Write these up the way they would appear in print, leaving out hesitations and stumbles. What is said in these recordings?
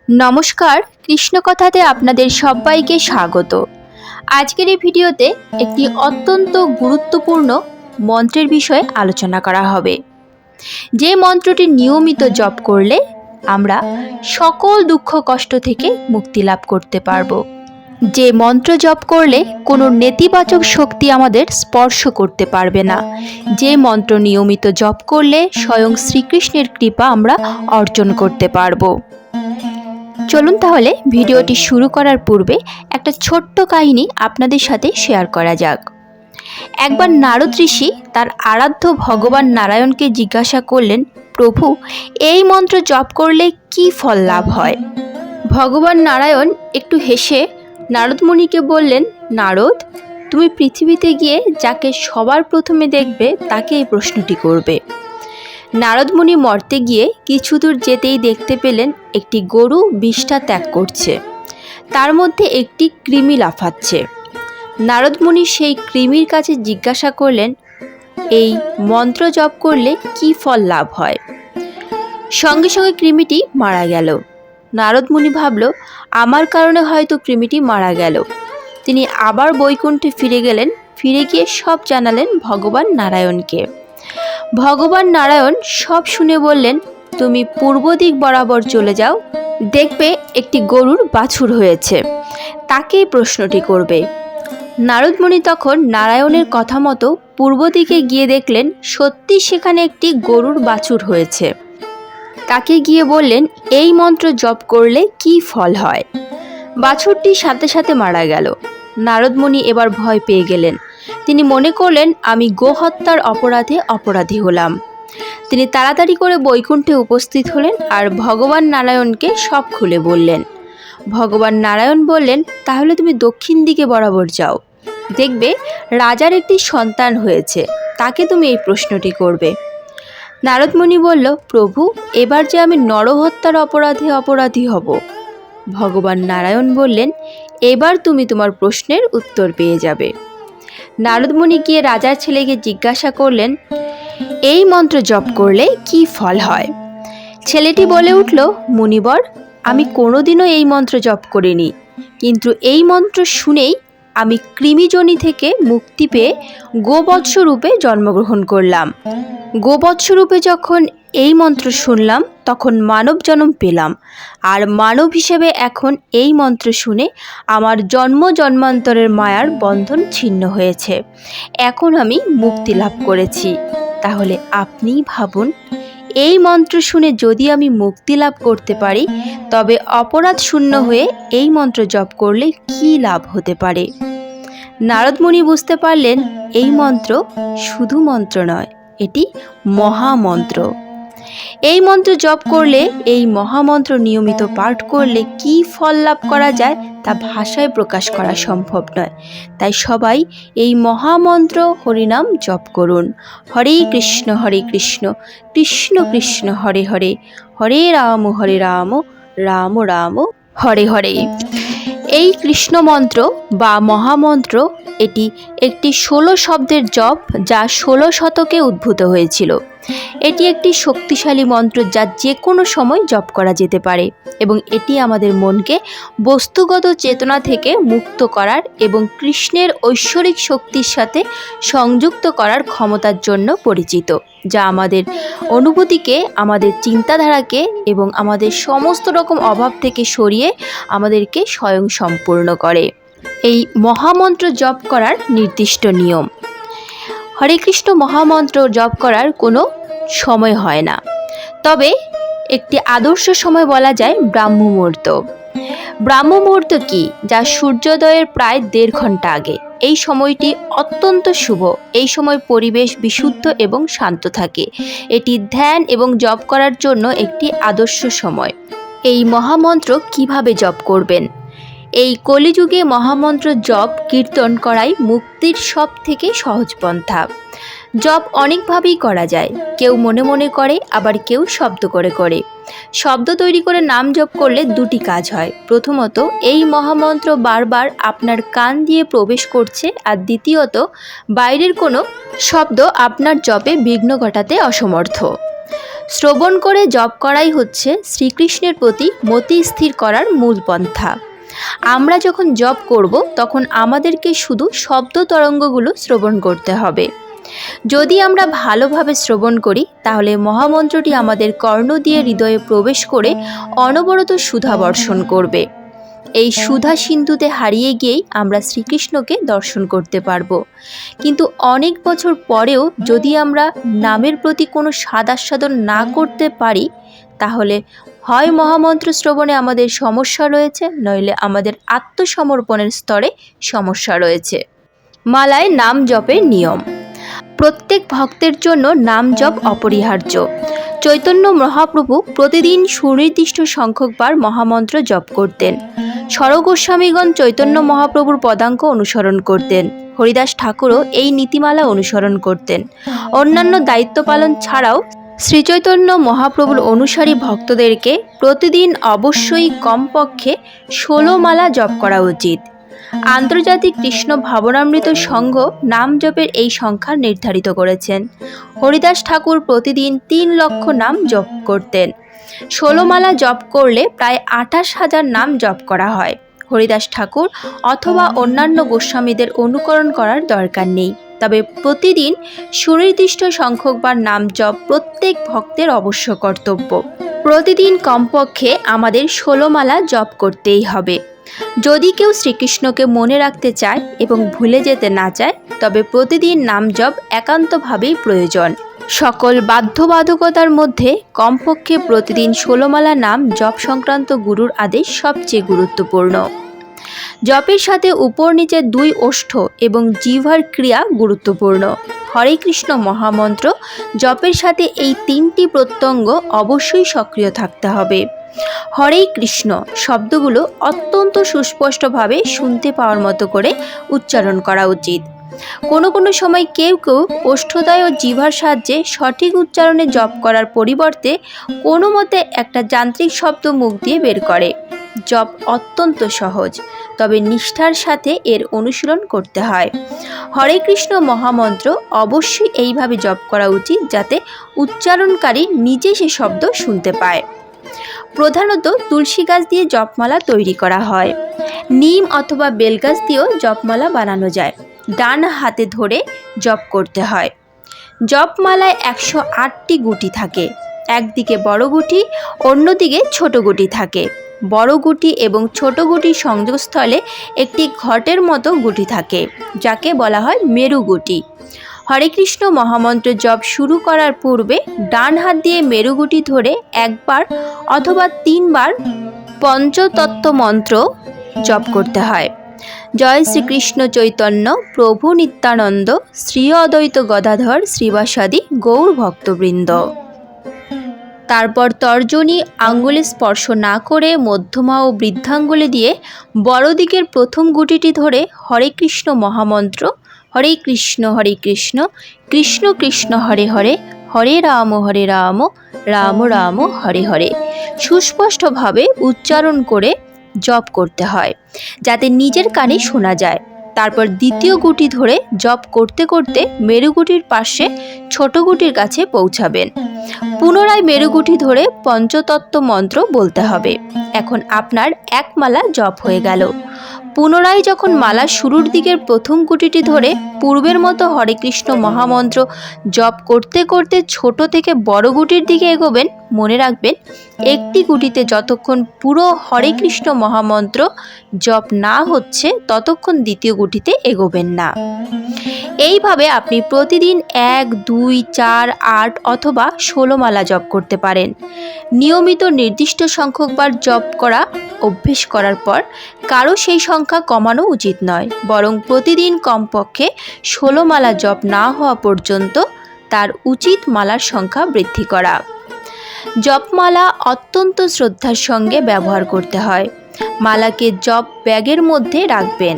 নমস্কার, কৃষ্ণকথাতে আপনাদের সবাইকে স্বাগত। আজকের এই ভিডিওতে একটি অত্যন্ত গুরুত্বপূর্ণ মন্ত্রের বিষয়ে আলোচনা করা হবে। যে মন্ত্রটি নিয়মিত জপ করলে আমরা সকল দুঃখ কষ্ট থেকে মুক্তি লাভ করতে পারবো। যে মন্ত্র জপ করলে কোনো নেতিবাচক শক্তি আমাদের স্পর্শ করতে পারবে না। যে মন্ত্র নিয়মিত জপ করলে স্বয়ং শ্রীকৃষ্ণের কৃপা আমরা অর্জন করতে পারবো। চলুন তাহলে ভিডিওটি শুরু করার পূর্বে একটা ছোট্ট কাহিনী আপনাদের সাথে শেয়ার করা যাক। একবার নারদ ঋষি তার আরাধ্য ভগবান নারায়ণকে জিজ্ঞাসা করলেন, প্রভু, এই মন্ত্র জপ করলে কি ফল লাভ হয়? ভগবান নারায়ণ একটু হেসে নারদ মুনিকে বললেন, নারদ, তুমি পৃথিবীতে গিয়ে যাকে সবার প্রথমে দেখবে তাকে এই প্রশ্নটি করবে। নারদ মুনি মর্তে গিয়ে কিছু দূর যেতেই দেখতে পেলেন একটি গরু বিষ্ঠা ত্যাগ করছে। তার মধ্যে একটি কৃমি লাফাচ্ছে। নারদ মুনি সেই কৃমির কাছে জিজ্ঞাসা করলেন, এই মন্ত্র জপ করলে কি ফল লাভ হয়? সঙ্গে সঙ্গে কৃমিটি মারা গেল। নারদ মুনি ভাবল, আমার কারণে হয়তো কৃমিটি মারা গেল। তিনি আবার বৈকুণ্ঠে ফিরে গেলেন। ফিরে গিয়ে সব জানালেন ভগবান নারায়ণকে। ভগবান নারায়ণ সব শুনে বললেন, তুমি পূর্ব দিক বরাবর চলে যাও, দেখবে একটি গরুর বাছুর হয়েছে, তাকেই প্রশ্নটি করবে। নারদ মুনি তখন নারায়ণের কথা মতো পূর্ব দিকে গিয়ে দেখলেন সত্যি সেখানে একটি গরুর বাছুর হয়েছে। তাকে গিয়ে বললেন, এই মন্ত্র জপ করলে কি ফল হয়? বাছুরটি সাথে সাথে মারা গেল। নারদ মুনি এবার ভয় পেয়ে গেলেন। তিনি মনে করলেন, আমি গোহত্যার অপরাধী হলাম। তিনি তাড়াতাড়ি করে বৈকুণ্ঠে উপস্থিত হলেন আর ভগবান নারায়ণকে সব খুলে বললেন। ভগবান নারায়ণ বললেন, তাহলে তুমি দক্ষিণ দিকে বরাবর যাও, দেখবে রাজার একটি সন্তান হয়েছে, তাকে তুমি এই প্রশ্নটি করবে। নারদ মুনি বলল, প্রভু, এবার যে আমি নরহত্যার অপরাধী হব। ভগবান নারায়ণ বললেন, এবার তুমি তোমার প্রশ্নের উত্তর পেয়ে যাবে। নারদ মুনি গিয়ে রাজার ছেলেকে জিজ্ঞাসা করলেন, এই মন্ত্র জপ করলে কি ফল হয়? ছেলেটি বলে উঠল, মুনিবর, আমি কোনোদিনও এই মন্ত্র জপ করিনি, কিন্তু এই মন্ত্র শুনেই আমি কৃমিজনি থেকে মুক্তি পেয়ে গোবৎস রূপে জন্মগ্রহণ করলাম। গোবৎস রূপে যখন এই মন্ত্র শুনলাম তখন মানব জন্ম পেলাম, আর মানব হিসেবে এখন এই মন্ত্র শুনে আমার জন্মান্তরের মায়ার বন্ধন ছিন্ন হয়েছে। এখন আমি মুক্তি লাভ করেছি। তাহলে আপনিই ভাবুন, এই মন্ত্র শুনে যদি আমি মুক্তি লাভ করতে পারি, তবে অপরাধ শূন্য হয়ে এই মন্ত্র জপ করলে কি লাভ হতে পারে? নারদ মুনি বুঝতে পারলেন, এই মন্ত্র শুধু মন্ত্র নয়, এটি মহামন্ত্র। এই মন্ত্র জপ করলে, এই মহামন্ত্র নিয়মিত পাঠ করলে কি ফল লাভ করা যায় তা ভাষায় প্রকাশ করা সম্ভব নয়। তাই সবাই এই মহামন্ত্র হরিনাম জপ করুন। হরে কৃষ্ণ কৃষ্ণ কৃষ্ণ হরে হরে, হরে রাম রাম রাম হরে হরে। এই কৃষ্ণ মন্ত্র বা মহামন্ত্র এটি একটি 16 শব্দের জপ, যা 16 শতকে উদ্ভূত হয়েছিল। এটি একটি শক্তিশালী মন্ত্র যা যে কোনো সময় জপ করা যেতে পারে এবং এটি আমাদের মনকে বস্তুগত চেতনা থেকে মুক্ত করার এবং কৃষ্ণের ঐশ্বরিক শক্তির সাথে সংযুক্ত করার ক্ষমতার জন্য পরিচিত, যা আমাদের অনুভূতিকে, আমাদের চিন্তাধারাকে এবং আমাদের সমস্ত রকম অভাব থেকে সরিয়ে আমাদেরকে স্বয়ং সম্পূর্ণ করে। এই মহামন্ত্র জপ করার নির্দিষ্ট নিয়ম। হরে কৃষ্ণ মহামন্ত্র জপ করার কোনো সময় হয় না, তবে একটি আদর্শ সময় বলা যায় ব্রাহ্ম মুহূর্ত। ব্রাহ্ম মুহূর্ত কি? যা সূর্যোদয়ের প্রায় 1.5 ঘন্টা আগে। এই সময়টি অত্যন্ত শুভ। এই সময় পরিবেশ বিশুদ্ধ এবং শান্ত থাকে। এটি ধ্যান এবং জপ করার জন্য একটি আদর্শ সময়। এই মহামন্ত্র কিভাবে জপ করবেন? এই কলিযুগে মহামন্ত্র জপ কীর্তন করাই মুক্তির সব থেকে সহজ পন্থা। জপ অনেকভাবেই করা যায়। কেউ মনে মনে করে, আবার কেউ শব্দ করে করে। শব্দ তৈরি করে নাম জপ করলে দুটি কাজ হয়। প্রথমত, এই মহামন্ত্র বারবার আপনার কান দিয়ে প্রবেশ করছে, আর দ্বিতীয়ত, বাইরের কোনো শব্দ আপনার জপে বিঘ্ন ঘটাতে অসমর্থ। শ্রবণ করে জপ করাই হচ্ছে শ্রীকৃষ্ণের প্রতি মতি স্থির করার মূল পন্থা। আমরা যখন জপ করব তখন আমাদেরকে শুধু শব্দ তরঙ্গগুলো শ্রবণ করতে হবে। যদি আমরা ভালোভাবে শ্রবণ করি তাহলে মহামন্ত্রটি আমাদের কর্ণ দিয়ে হৃদয়ে প্রবেশ করে অনবরত সুধা বর্ষণ করবে। এই সুধা সিন্ধুতে হারিয়ে গিয়েই আমরা শ্রীকৃষ্ণকে দর্শন করতে পারবো। কিন্তু অনেক বছর পরেও যদি আমরা নামের প্রতি কোনো স্বাদ আস্বাদন না করতে পারি, তাহলে হয় মহামন্ত্র শ্রবণে আমাদের সমস্যা রয়েছে, নইলে আমাদের আত্মসমর্পণের স্তরে সমস্যা রয়েছে। মালায় নাম জপের নিয়ম। প্রত্যেক ভক্তের জন্য নাম জপ অপরিহার্য। চৈতন্য মহাপ্রভু প্রতিদিন সুনির্দিষ্ট সংখ্যকবার মহামন্ত্র জপ করতেন। স্বরগোস্বামীগণ চৈতন্য মহাপ্রভুর পদাঙ্ক অনুসরণ করতেন। হরিদাস ঠাকুরও এই নীতিমালা অনুসরণ করতেন। অন্যান্য দায়িত্ব পালন ছাড়াও শ্রীচৈতন্য মহাপ্রভুর অনুসারী ভক্তদেরকে প্রতিদিন অবশ্যই কমপক্ষে 16 মালা জপ করা উচিত। আন্তর্জাতিক কৃষ্ণ ভাবনামৃত সংঘ নাম জপের এই সংখ্যা নির্ধারিত করেছেন। হরিদাস ঠাকুর প্রতিদিন 3 লক্ষ নাম জপ করতেন। 16 মালা জপ করলে প্রায় 28,000 নাম জপ করা হয়। হরিদাস ঠাকুর অথবা অন্যান্য গোস্বামীদের অনুকরণ করার দরকার নেই, তবে প্রতিদিন সুনির্দিষ্ট সংখ্যকবার নাম জপ প্রত্যেক ভক্তের অবশ্য কর্তব্য। প্রতিদিন কমপক্ষে আমাদের 16 মালা জপ করতেই হবে। যদি কেউ শ্রীকৃষ্ণকে মনে রাখতে চায় এবং ভুলে যেতে না চায়, তবে প্রতিদিন নাম জপ একান্তভাবেই প্রয়োজন। সকল বাধ্যবাধকতার মধ্যে কমপক্ষে প্রতিদিন 16 মালা নাম জপ সংক্রান্ত গুরুর আদেশ সবচেয়ে গুরুত্বপূর্ণ। জপের সাথে উপর নিচে 2 ওষ্ঠ এবং জিহ্বার ক্রিয়া গুরুত্বপূর্ণ। হরে কৃষ্ণ মহামন্ত্র জপের সাথে এই 3টি প্রত্যঙ্গ অবশ্যই সক্রিয় থাকতে হবে। হরে কৃষ্ণ শব্দগুলো অত্যন্ত সুস্পষ্টভাবে শুনতে পাওয়ার মতো করে উচ্চারণ করা উচিত। কোনো কোনো সময় কেউ কেউ ওষ্ঠদ্বয় ও জিহ্বার সাহায্যে সঠিক উচ্চারণে জপ করার পরিবর্তে কোনো মতে একটা যান্ত্রিক শব্দ মুখ দিয়ে বের করে। জপ অত্যন্ত সহজ, তবে নিষ্ঠার সাথে এর অনুশীলন করতে হয়। হরে কৃষ্ণ মহামন্ত্র অবশ্যই এইভাবে জপ করা উচিত যাতে উচ্চারণকারী নিজে সে শব্দ শুনতে পায়। প্রধানত তুলসী গাছ দিয়ে জপমালা তৈরি করা হয়। নিম অথবা বেলগাছ দিয়েও জপমালা বানানো যায়। ডান হাতে ধরে জপ করতে হয়। জপমালায় 108টি গুটি থাকে। একদিকে বড় গুটি, অন্যদিকে ছোট গুটি থাকে। বড় গুটি এবং ছোট গুটির সংযোগস্থলে একটি ঘটের মতো গুটি থাকে, যাকে বলা হয় মেরু গুটি। হরে কৃষ্ণ মহামন্ত্র জপ শুরু করার পূর্বে ডান হাত দিয়ে মেরুগুটি ধরে একবার অথবা 3 বার পঞ্চতত্ত্ব মন্ত্র জপ করতে হয়। জয় শ্রীকৃষ্ণ চৈতন্য প্রভু নিত্যানন্দ শ্রী অদ্বৈত গদাধর শ্রীবাসাদি গৌর ভক্তবৃন্দ। তারপর তর্জনী আঙ্গুলে স্পর্শ না করে মধ্যমা ও বৃদ্ধাঙ্গুলি দিয়ে বড় দিকের প্রথম গুটিটি ধরে হরে কৃষ্ণ মহামন্ত্র হরে কৃষ্ণ কৃষ্ণ কৃষ্ণ হরে হরে হরে রাম রাম রাম হরে হরে সুস্পষ্টভাবে উচ্চারণ করে জপ করতে হয়, যাতে নিজের কানে শোনা যায়। তারপর দ্বিতীয় গুটি ধরে জপ করতে করতে মেরুগুটির পাশে ছোট গুটির কাছে পৌঁছাবেন। পুনরায় মেরুগুটি ধরে পঞ্চতত্ত্ব মন্ত্র বলতে হবে। এখন আপনার 1 মালা জপ হয়ে গেল। পুনরায় যখন মালা শুরুর দিকের প্রথম গুটিটি ধরে পূর্বের মতো হরে কৃষ্ণ মহামন্ত্র জপ করতে করতে ছোট থেকে বড় গুটির দিকে এগোবেন, মনে রাখবেন একটি গুটিতে যতক্ষণ পুরো হরে কৃষ্ণ মহামন্ত্র জপ না হচ্ছে ততক্ষণ দ্বিতীয় গুটিতে এগোবেন না। এইভাবে আপনি প্রতিদিন 1, 2, 4, 8 অথবা 16 মালা জপ করতে পারেন। নিয়মিত নির্দিষ্ট সংখ্যকবার জপ করা অভ্যেস করার পর কারো সেই সংখ্যা কমানো উচিত নয়, বরং প্রতিদিন কমপক্ষে 16 মালা জপ না হওয়া পর্যন্ত তার উচিত মালার সংখ্যা বৃদ্ধি করা। জপমালা অত্যন্ত শ্রদ্ধার সঙ্গে ব্যবহার করতে হয়। মালাকে জপ ব্যাগের মধ্যে রাখবেন।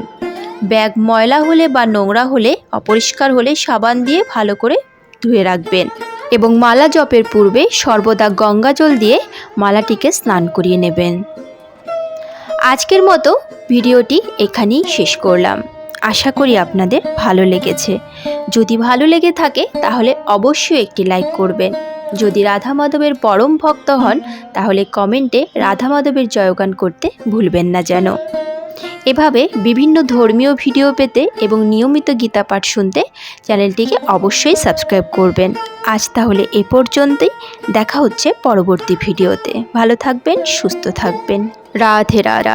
ব্যাগ ময়লা হলে বা নোংরা হলে, অপরিষ্কার হলে সাবান দিয়ে ভালো করে ধুয়ে রাখবেন এবং মালা জপের পূর্বে সর্বদা গঙ্গা জল দিয়ে মালাটিকে স্নান করিয়ে নেবেন। আজকের মতো ভিডিওটি এখানেই শেষ করলাম। আশা করি আপনাদের ভালো লেগেছে। যদি ভালো লেগে থাকে তাহলে অবশ্যই একটি লাইক করবেন। যদি রাধা মাধবের পরম ভক্ত হন তাহলে কমেন্টে রাধা মাধবের জয়গান করতে ভুলবেন না যেন। এভাবে বিভিন্ন ধর্মীয় ভিডিও পেতে এবং নিয়মিত গীতা পাঠ শুনতে চ্যানেলটিকে অবশ্যই সাবস্ক্রাইব করবেন। আজ তাহলে এ পর্যন্তই, দেখা হচ্ছে পরবর্তী ভিডিওতে। ভালো থাকবেন, সুস্থ থাকবেন। রাধে রাধে।